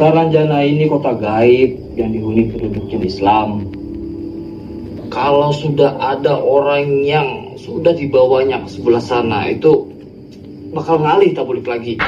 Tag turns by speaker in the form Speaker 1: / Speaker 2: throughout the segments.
Speaker 1: Saranjana ini kota gaib yang dihuni penduduk jenis Islam. Kalau sudah ada orang yang sudah dibawanya ke sebelah sana, itu bakal ngalih tak balik lagi.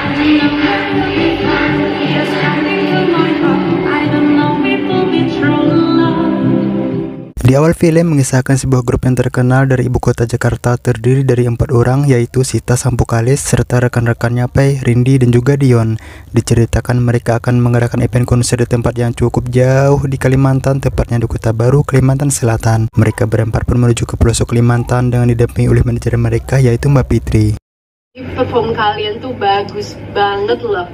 Speaker 2: Di awal film mengisahkan sebuah grup yang terkenal dari ibu kota Jakarta terdiri dari 4 orang, yaitu Sita Sampukalis serta rekan-rekannya Pei, Rindi, dan juga Dion. Diceritakan mereka akan mengadakan event konser di tempat yang cukup jauh di Kalimantan, tepatnya di Kota Baru, Kalimantan Selatan. Mereka berempat pun menuju ke pelosok Kalimantan dengan didampingi oleh manajer mereka, yaitu Mbak Fitri.
Speaker 3: Perform kalian tuh bagus banget loh.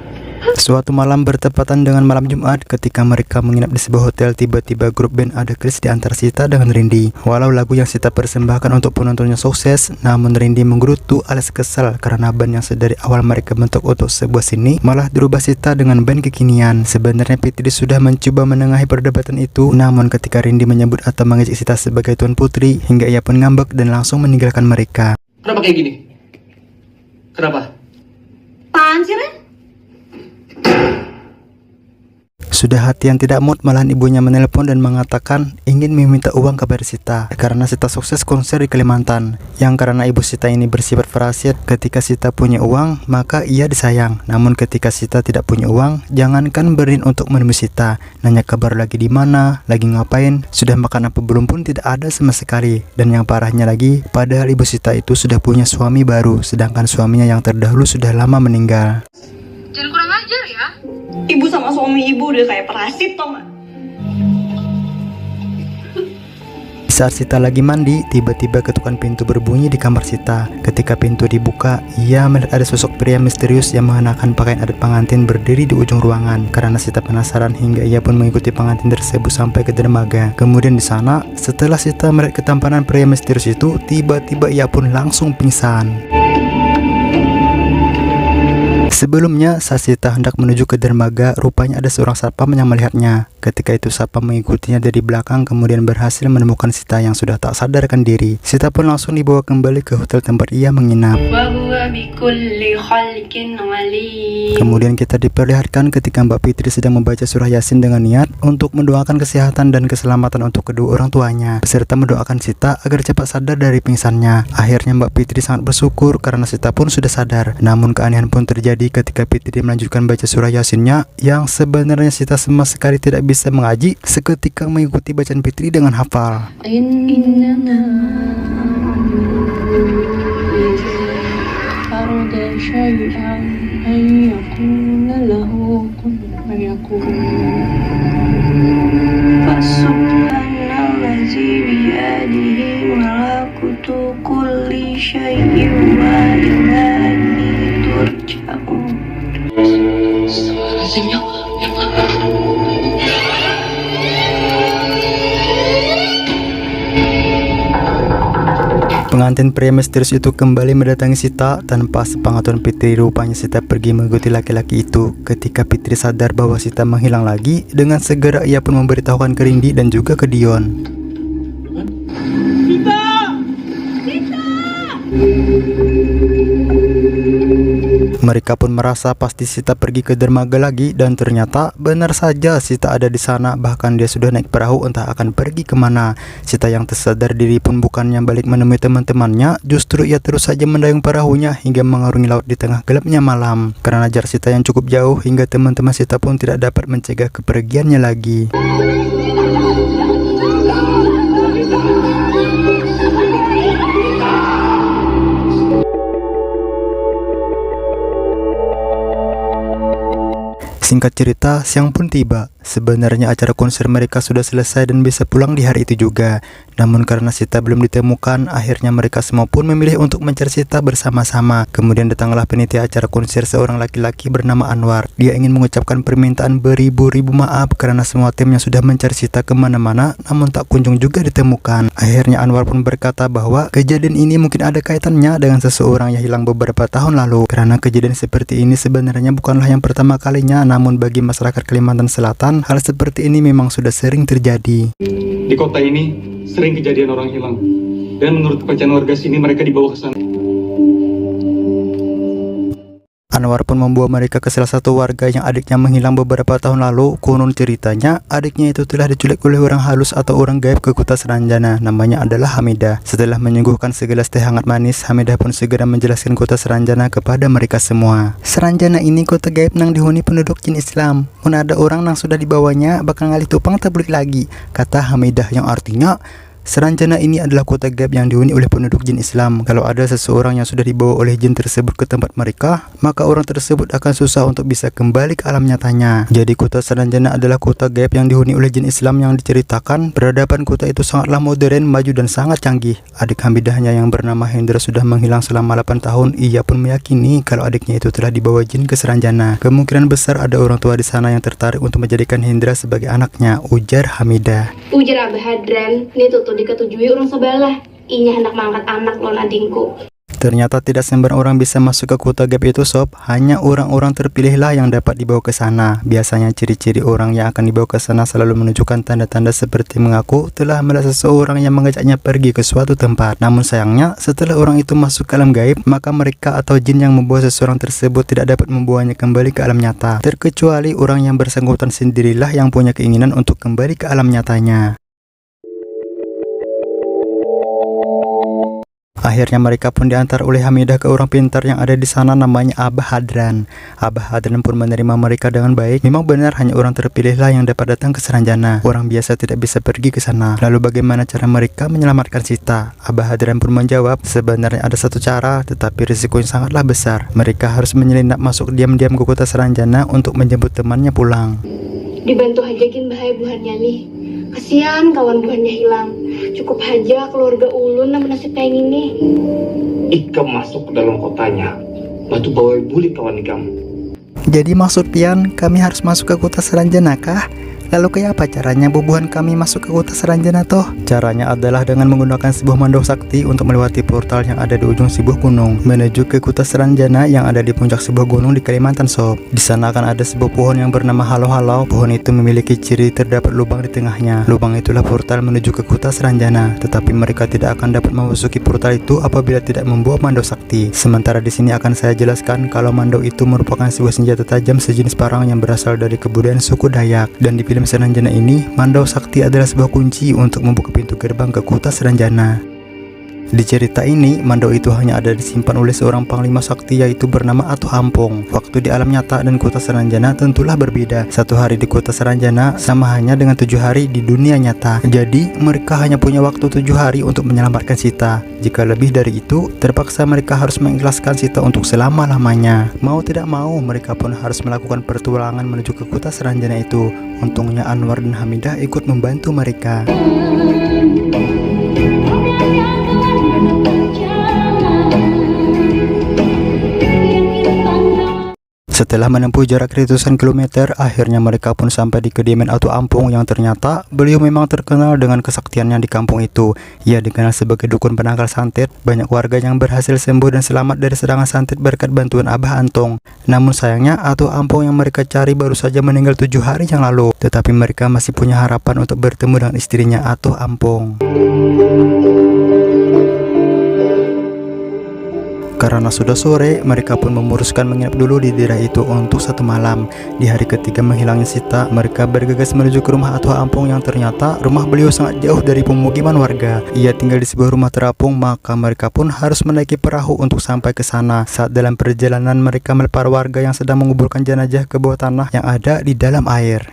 Speaker 2: Suatu malam bertepatan dengan malam Jumat, ketika mereka menginap di sebuah hotel, tiba-tiba grup band ada Kris di antara Sita dengan Rindi. Walau lagu yang Sita persembahkan untuk penontonnya sukses, namun Rindi menggerutu alias kesal karena band yang sedari awal mereka bentuk untuk sebuah seni malah dirubah Sita dengan band kekinian. Sebenarnya Fitri sudah mencoba menengahi perdebatan itu, namun ketika Rindi menyebut atau mengejek Sita sebagai Tuan Putri, hingga ia pun ngambek dan langsung meninggalkan mereka.
Speaker 1: Kenapa kayak gini? Kenapa?
Speaker 3: Apaan sih, Ren?
Speaker 2: Sudah hati yang tidak mood, malahan ibunya menelpon dan mengatakan ingin meminta uang kepada Sita karena Sita sukses konser di Kalimantan. Yang karena ibu Sita ini bersifat farasit, ketika Sita punya uang maka ia disayang, namun ketika Sita tidak punya uang, jangankan berin untuk menemui Sita, nanya kabar lagi di mana, lagi ngapain, sudah makan apa belum pun tidak ada sama sekali. Dan yang parahnya lagi, padahal ibu Sita itu sudah punya suami baru, sedangkan suaminya yang terdahulu sudah lama meninggal.
Speaker 3: Jangan kurang ajar ya. Ibu sama suami ibu udah kayak parasit tau gak?
Speaker 2: Saat Sita lagi mandi, tiba-tiba ketukan pintu berbunyi di kamar Sita. Ketika pintu dibuka, ia melihat ada sosok pria misterius yang mengenakan pakaian adat pengantin berdiri di ujung ruangan. Karena Sita penasaran, hingga ia pun mengikuti pengantin tersebut sampai ke dermaga. Kemudian di sana, setelah Sita melihat ketampanan pria misterius itu, tiba-tiba ia pun langsung pingsan. Sebelumnya, saat Sita hendak menuju ke dermaga, rupanya ada seorang satpam yang melihatnya. Ketika itu satpam mengikutinya dari belakang, kemudian berhasil menemukan Sita yang sudah tak sadarkan diri. Sita pun langsung dibawa kembali ke hotel tempat ia menginap. Kemudian kita diperlihatkan ketika Mbak Fitri sedang membaca surah Yasin dengan niat untuk mendoakan kesehatan dan keselamatan untuk kedua orang tuanya, beserta mendoakan Sita agar cepat sadar dari pingsannya. Akhirnya Mbak Fitri sangat bersyukur karena Sita pun sudah sadar. Namun keanehan pun terjadi ketika Fitri melanjutkan baca surah Yasinnya yang sebenarnya Sita sama sekali tidak bisa mengaji, seketika mengikuti bacaan Fitri dengan hafal. Pengantin pria misterius itu kembali mendatangi Sita tanpa sepengetahuan Fitri. Rupanya Sita pergi mengikuti laki-laki itu. Ketika Fitri sadar bahwa Sita menghilang lagi, dengan segera ia pun memberitahukan ke Rindi dan juga ke Dion. Sita! Sita! Mereka pun merasa pasti Sita pergi ke dermaga lagi, dan ternyata benar saja Sita ada di sana. Bahkan dia sudah naik perahu entah akan pergi kemana. Sita yang tersadar diri pun bukannya balik menemui teman-temannya, justru ia terus saja mendayung perahunya hingga mengarungi laut di tengah gelapnya malam. Karena jarak Sita yang cukup jauh, hingga teman-teman Sita pun tidak dapat mencegah kepergiannya lagi. Singkat cerita, siang pun tiba. Sebenarnya acara konser mereka sudah selesai dan bisa pulang di hari itu juga. Namun karena Sita belum ditemukan, akhirnya mereka semua pun memilih untuk mencari Sita bersama-sama. Kemudian datanglah penitia acara konser, seorang laki-laki bernama Anwar. Dia ingin mengucapkan permintaan beribu-ribu maaf karena semua timnya sudah mencari Sita kemana-mana, namun tak kunjung juga ditemukan. Akhirnya Anwar pun berkata bahwa kejadian ini mungkin ada kaitannya dengan seseorang yang hilang beberapa tahun lalu. Karena kejadian seperti ini sebenarnya bukanlah yang pertama kalinya, namun bagi masyarakat Kalimantan Selatan, hal seperti ini memang sudah sering terjadi.
Speaker 4: Di kota ini sering kejadian orang hilang, dan menurut kepercayaan warga sini mereka dibawa ke sana.
Speaker 2: Anwar pun membawa mereka ke salah satu warga yang adiknya menghilang beberapa tahun lalu. Konon ceritanya adiknya itu telah diculik oleh orang halus atau orang gaib ke kota Seranjana, namanya adalah Hamidah. Setelah menyuguhkan segelas teh hangat manis, Hamidah pun segera menjelaskan kota Seranjana kepada mereka semua. Seranjana ini kota gaib nang dihuni penduduk jin Islam. Mun ada orang nang sudah dibawanya bakal ngalih tupang tablik lagi, kata Hamidah, yang artinya Seranjana ini adalah kota gaib yang dihuni oleh penduduk jin Islam. Kalau ada seseorang yang sudah dibawa oleh jin tersebut ke tempat mereka, maka orang tersebut akan susah untuk bisa kembali ke alam nyatanya. Jadi kota Seranjana adalah kota gaib yang dihuni oleh jin Islam yang diceritakan peradaban kota itu sangatlah modern, maju dan sangat canggih. Adik Hamidahnya yang bernama Hendra sudah menghilang selama 8 tahun. Ia pun meyakini kalau adiknya itu telah dibawa jin ke Seranjana. Kemungkinan besar ada orang tua di sana yang tertarik untuk menjadikan Hendra sebagai anaknya, ujar Hamidah.
Speaker 5: Ujar Abah Hadran, ini tuh diketujui orang sebelah. Inya hendak mangkat anak lon adingku.
Speaker 2: Ternyata tidak sembarang orang bisa masuk ke kota gaib itu sob. Hanya orang-orang terpilihlah yang dapat dibawa ke sana. Biasanya ciri-ciri orang yang akan dibawa ke sana selalu menunjukkan tanda-tanda seperti mengaku telah melihat seseorang yang mengajaknya pergi ke suatu tempat. Namun sayangnya setelah orang itu masuk ke alam gaib, maka mereka atau jin yang membawa seseorang tersebut tidak dapat membawanya kembali ke alam nyata. Terkecuali orang yang bersangkutan sendirilah yang punya keinginan untuk kembali ke alam nyatanya. Akhirnya mereka pun diantar oleh Hamidah ke orang pintar yang ada di sana, namanya Abah Hadran. Abah Hadran pun menerima mereka dengan baik. Memang benar hanya orang terpilihlah yang dapat datang ke Seranjana. Orang biasa tidak bisa pergi ke sana. Lalu bagaimana cara mereka menyelamatkan Sita? Abah Hadran pun menjawab, sebenarnya ada satu cara, tetapi risikonya sangatlah besar. Mereka harus menyelinap masuk diam-diam ke kota Seranjana untuk menjemput temannya pulang.
Speaker 5: Dibantu hajakin bahaya buhannya nih. Kasihan kawan buhannya hilang. Cukup aja keluarga ulun namun nasib kayak gini.
Speaker 1: Ikam masuk ke dalam kotanya, batu bawa bulik kawan ikam.
Speaker 2: Jadi maksud pian kami harus masuk ke kota Seranjana kah? Lalu kayak apa caranya bubuhan kami masuk ke kota Seranjana toh? Caranya adalah dengan menggunakan sebuah mandau sakti untuk melewati portal yang ada di ujung sebuah gunung menuju ke kota Seranjana yang ada di puncak sebuah gunung di Kalimantan sob. Di sana akan ada sebuah pohon yang bernama Halo-Halo. Pohon itu memiliki ciri terdapat lubang di tengahnya. Lubang itulah portal menuju ke kota Seranjana. Tetapi mereka tidak akan dapat memasuki portal itu apabila tidak membawa mandau sakti. Sementara di sini akan saya jelaskan kalau mandau itu merupakan sebuah senjata tajam sejenis parang yang berasal dari kebudayaan suku Dayak. Dan di film Seranjana ini, mandau sakti adalah sebuah kunci untuk membuka pintu gerbang ke kota Seranjana. Di cerita ini, mandau itu hanya ada disimpan oleh seorang panglima sakti yaitu bernama Atuh Ampong. Waktu di alam nyata dan kota Seranjana tentulah berbeda. 1 hari di kota Seranjana sama hanya dengan 7 hari di dunia nyata. Jadi mereka hanya punya waktu 7 hari untuk menyelamatkan Sita. Jika lebih dari itu, terpaksa mereka harus mengikhlaskan Sita untuk selama-lamanya. Mau tidak mau, mereka pun harus melakukan pertualangan menuju ke kota Seranjana itu. Untungnya Anwar dan Hamidah ikut membantu mereka. Setelah menempuh jarak ratusan kilometer, akhirnya mereka pun sampai di kediaman Atuh Ampong yang ternyata beliau memang terkenal dengan kesaktiannya di kampung itu. Ia dikenal sebagai dukun penangkal santet. Banyak warga yang berhasil sembuh dan selamat dari serangan santet berkat bantuan Abah Antong. Namun sayangnya Atuh Ampong yang mereka cari baru saja meninggal 7 hari yang lalu. Tetapi mereka masih punya harapan untuk bertemu dengan istrinya Atuh Ampong. Karena sudah sore, mereka pun memutuskan menginap dulu di daerah itu untuk 1 malam. Di hari ketiga menghilangnya Sita, mereka bergegas menuju ke rumah Atuh Ampong yang ternyata rumah beliau sangat jauh dari pemukiman warga. Ia tinggal di sebuah rumah terapung, maka mereka pun harus menaiki perahu untuk sampai ke sana. Saat dalam perjalanan mereka melepar warga yang sedang menguburkan jenazah ke bawah tanah yang ada di dalam air.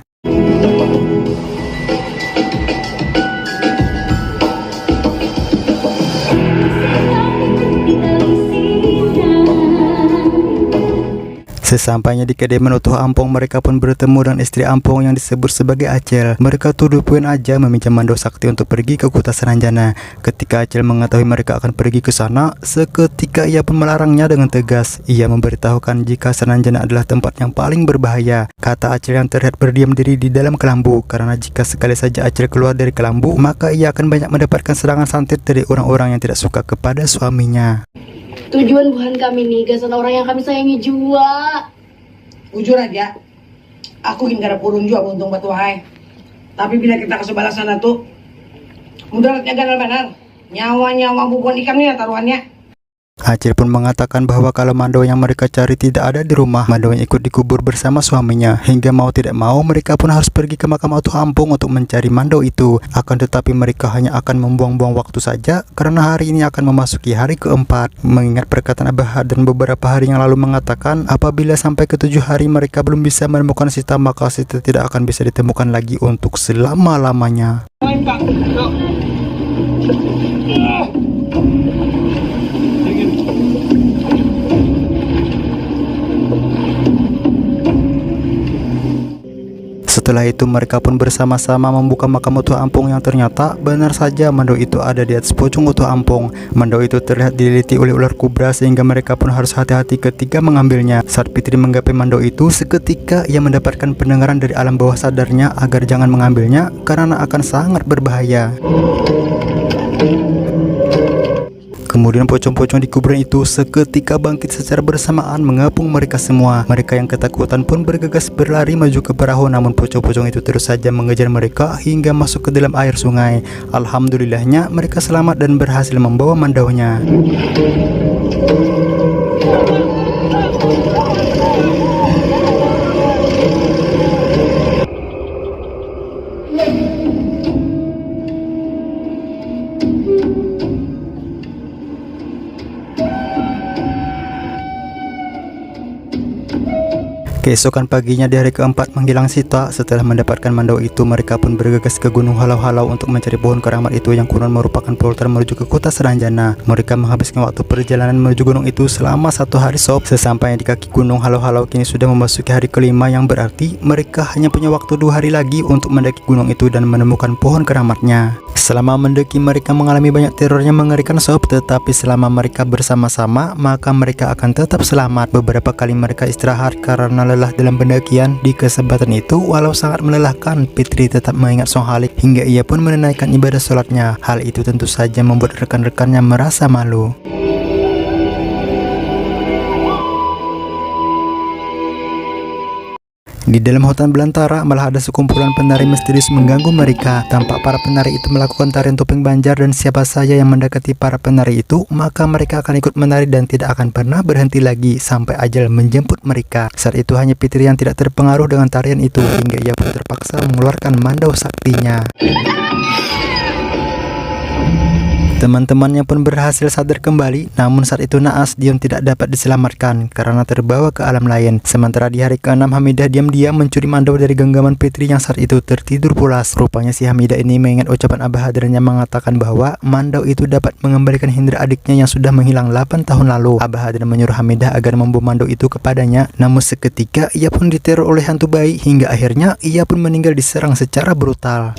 Speaker 2: Sesampainya di kediaman Atuh Ampong, mereka pun bertemu dengan istri Ampong yang disebut sebagai Acel. Mereka tuduh Puan aja meminjam mandau sakti untuk pergi ke kota Seranjana. Ketika Acel mengetahui mereka akan pergi ke sana, seketika ia pun melarangnya dengan tegas. Ia memberitahukan jika Seranjana adalah tempat yang paling berbahaya. Kata Acel yang terlihat berdiam diri di dalam kelambu, karena jika sekali saja Acel keluar dari kelambu, maka ia akan banyak mendapatkan serangan santet dari orang-orang yang tidak suka kepada suaminya.
Speaker 5: Tujuan buhan kami nih, gasan orang yang kami sayangi jua.
Speaker 6: Jujur aja, aku ingin gara purun juga untung batu hai. Tapi bila kita ke sebelah sana tuh, mudaratnya gagal benar. Nyawa-nyawa bubuhan ikan nih taruhannya.
Speaker 2: Acil pun mengatakan bahwa kalau Mando yang mereka cari tidak ada di rumah, Mando yang ikut dikubur bersama suaminya. Hingga mau tidak mau mereka pun harus pergi ke makam Oto Ampung untuk mencari Mando itu. Akan tetapi mereka hanya akan membuang-buang waktu saja karena hari ini akan memasuki hari keempat. Mengingat perkataan Abah dan beberapa hari yang lalu mengatakan apabila sampai ke 7 hari mereka belum bisa menemukan Sita, maka Sita tidak akan bisa ditemukan lagi untuk selama-lamanya. Setelah itu mereka pun bersama-sama membuka makam Oto Ampung yang ternyata benar saja Mando itu ada di atas pocong Oto Ampung. Mando itu terlihat dililiti oleh ular kobra sehingga mereka pun harus hati-hati ketika mengambilnya. Saat Fitri menggapai Mando itu, seketika ia mendapatkan pendengaran dari alam bawah sadarnya agar jangan mengambilnya karena akan sangat berbahaya. Kemudian pocong-pocong di kuburan itu seketika bangkit secara bersamaan mengepung mereka semua. Mereka yang ketakutan pun bergegas berlari maju ke perahu, namun pocong-pocong itu terus saja mengejar mereka hingga masuk ke dalam air sungai. Alhamdulillahnya mereka selamat dan berhasil membawa Mandaunya. Keesokan paginya di hari keempat menghilang Sita, setelah mendapatkan Mando itu mereka pun bergegas ke Gunung Halau-Halau untuk mencari pohon keramat itu yang konon merupakan portal menuju ke kota Seranjana. Mereka menghabiskan waktu perjalanan menuju gunung itu selama 1 hari sob. Sesampainya di kaki Gunung Halau-Halau kini sudah memasuki hari kelima, yang berarti mereka hanya punya waktu 2 hari lagi untuk mendaki gunung itu dan menemukan pohon keramatnya. Selama mendaki mereka mengalami banyak teror yang mengerikan sob, tetapi selama mereka bersama-sama maka mereka akan tetap selamat. Beberapa kali mereka istirahat karena lelah dalam pendakian. Di kesempatan itu, walau sangat melelahkan, Fitri tetap mengingat Song Halik hingga ia pun menunaikan ibadah sholatnya. Hal itu tentu saja membuat rekan-rekannya merasa malu. Di dalam hutan belantara malah ada sekumpulan penari misterius mengganggu mereka. Tampak para penari itu melakukan tarian topeng Banjar dan siapa saja yang mendekati para penari itu maka mereka akan ikut menari dan tidak akan pernah berhenti lagi sampai ajal menjemput mereka. Saat itu hanya Fitri yang tidak terpengaruh dengan tarian itu hingga ia pun terpaksa mengeluarkan mandau saktinya. Teman-temannya pun berhasil sadar kembali, namun saat itu naas Dion tidak dapat diselamatkan karena terbawa ke alam lain. Sementara di hari ke-6 Hamidah diam-diam mencuri mandau dari genggaman Fitri yang saat itu tertidur pulas. Rupanya si Hamidah ini mengingat ucapan Abah Hadran yang mengatakan bahwa mandau itu dapat mengembalikan Hindra adiknya yang sudah menghilang 8 tahun lalu. Abah Hadran menyuruh Hamidah agar membawa mandau itu kepadanya, namun seketika ia pun diteror oleh hantu bayi hingga akhirnya ia pun meninggal diserang secara brutal.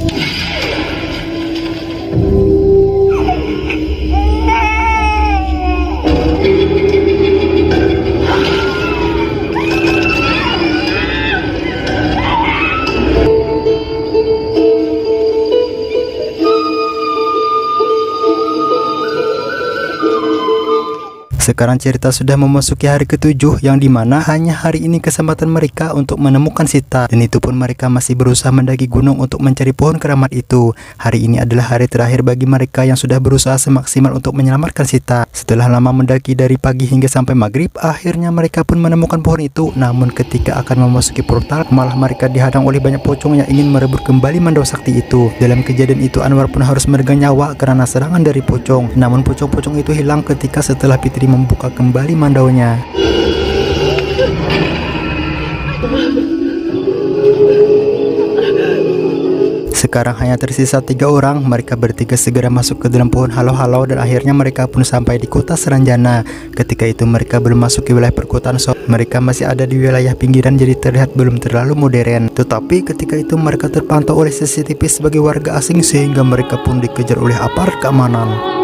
Speaker 2: Sekarang cerita sudah memasuki hari ke-7 yang dimana hanya hari ini kesempatan mereka untuk menemukan Sita, dan itu pun mereka masih berusaha mendaki gunung untuk mencari pohon keramat itu. Hari ini adalah hari terakhir bagi mereka yang sudah berusaha semaksimal untuk menyelamatkan Sita. Setelah lama mendaki dari pagi hingga sampai maghrib, akhirnya mereka pun menemukan pohon itu. Namun ketika akan memasuki portal, malah mereka dihadang oleh banyak pocong yang ingin merebut kembali mandau sakti itu. Dalam kejadian itu Anwar pun harus meregang nyawa karena serangan dari pocong. Namun pocong-pocong itu hilang ketika setelah Fitri membuka kembali mandaunya. Sekarang hanya tersisa 3 orang. Mereka bertiga segera masuk ke dalam pohon halau-halau dan akhirnya mereka pun sampai di kota Seranjana. Ketika itu mereka belum masuk ke wilayah perkotaan sob. Mereka masih ada di wilayah pinggiran jadi terlihat belum terlalu modern. Tetapi ketika itu mereka terpantau oleh CCTV sebagai warga asing sehingga mereka pun dikejar oleh aparat keamanan.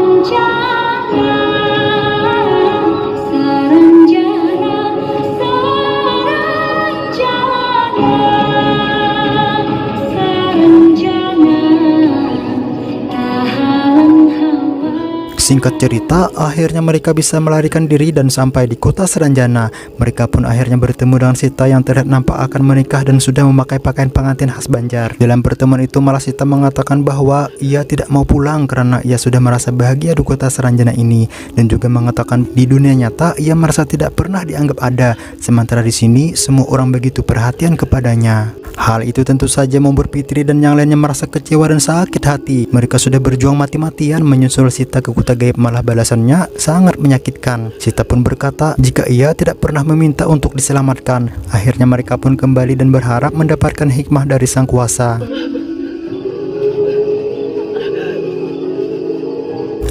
Speaker 2: Singkat cerita, akhirnya mereka bisa melarikan diri dan sampai di kota Seranjana. Mereka pun akhirnya bertemu dengan Sita yang terlihat nampak akan menikah dan sudah memakai pakaian pengantin khas Banjar. Dalam pertemuan itu malah Sita mengatakan bahwa ia tidak mau pulang karena ia sudah merasa bahagia di kota Seranjana ini, dan juga mengatakan di dunia nyata ia merasa tidak pernah dianggap ada, sementara di sini semua orang begitu perhatian kepadanya. Hal itu tentu saja membuat Fitri dan yang lainnya merasa kecewa dan sakit hati. Mereka sudah berjuang mati-matian menyusul Sita ke kota gaib, malah balasannya sangat menyakitkan. Sita pun berkata jika ia tidak pernah meminta untuk diselamatkan. Akhirnya mereka pun kembali dan berharap mendapatkan hikmah dari Sang Kuasa.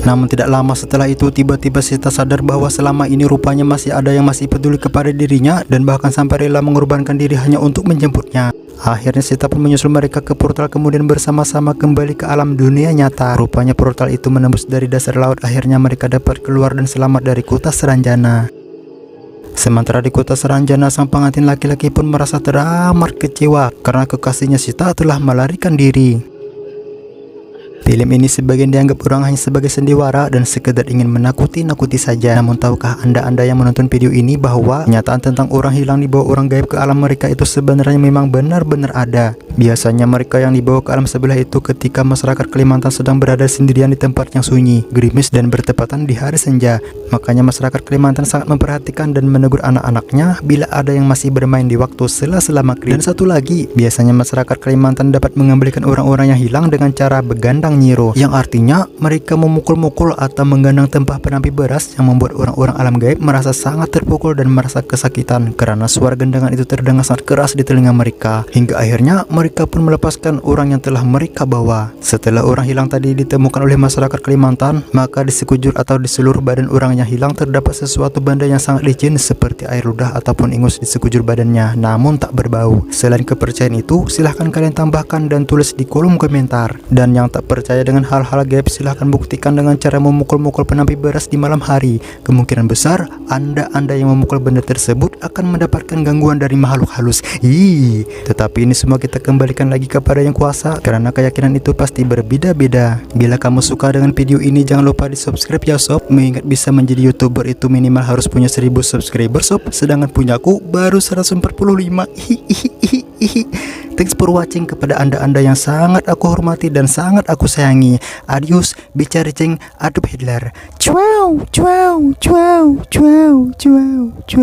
Speaker 2: Namun tidak lama setelah itu tiba-tiba Sita sadar bahwa selama ini rupanya masih ada yang masih peduli kepada dirinya dan bahkan sampai rela mengorbankan diri hanya untuk menjemputnya. Akhirnya Sita pun menyusul mereka ke portal kemudian bersama-sama kembali ke alam dunia nyata. Rupanya portal itu menembus dari dasar laut, akhirnya mereka dapat keluar dan selamat dari kota Seranjana. Sementara di kota Seranjana, sang pengantin laki-laki pun merasa teramat kecewa karena kekasihnya Sita telah melarikan diri. Film ini sebagian dianggap orang hanya sebagai sandiwara dan sekedar ingin menakuti-nakuti saja. Namun tahukah anda yang menonton video ini bahwa kenyataan tentang orang hilang dibawa orang gaib ke alam mereka itu sebenarnya memang benar-benar ada. Biasanya mereka yang dibawa ke alam sebelah itu ketika masyarakat Kalimantan sedang berada sendirian di tempat yang sunyi, gerimis dan bertepatan di hari senja. Makanya masyarakat Kalimantan sangat memperhatikan dan menegur anak-anaknya bila ada yang masih bermain di waktu sela-sela maghrib. Dan satu lagi, biasanya masyarakat Kalimantan dapat mengembalikan orang-orang yang hilang dengan cara begandang nyiro, yang artinya mereka memukul-mukul atau menggandang tempah penampi beras, yang membuat orang-orang alam gaib merasa sangat terpukul dan merasa kesakitan karena suara gendangan itu terdengar sangat keras di telinga mereka. Hingga akhirnya mereka pun melepaskan orang yang telah mereka bawa. Setelah orang hilang tadi ditemukan oleh masyarakat Kalimantan, maka di sekujur atau di seluruh badan orang yang hilang terdapat sesuatu benda yang sangat licin seperti air ludah ataupun ingus di sekujur badannya, namun tak berbau. Selain kepercayaan itu, silahkan kalian tambahkan dan tulis di kolom komentar. Dan yang tak percaya dengan hal-hal gaib, silahkan buktikan dengan cara memukul-mukul penampi beras di malam hari. Kemungkinan besar anda yang memukul benda tersebut akan mendapatkan gangguan dari makhluk halus. Tetapi ini semua kita kembalikan lagi kepada Yang Kuasa, karena keyakinan itu pasti berbeda-beda. Bila kamu suka dengan video ini, jangan lupa di subscribe ya sob. Mengingat bisa menjadi YouTuber itu minimal harus punya 1000 subscriber sob, sedangkan punyaku baru 145. Thanks for watching kepada anda yang sangat aku hormati dan sangat aku sayangi. Adios, bicara ceng, adup Hitler. Ciao, ciao, ciao, ciao, ciao, ciao.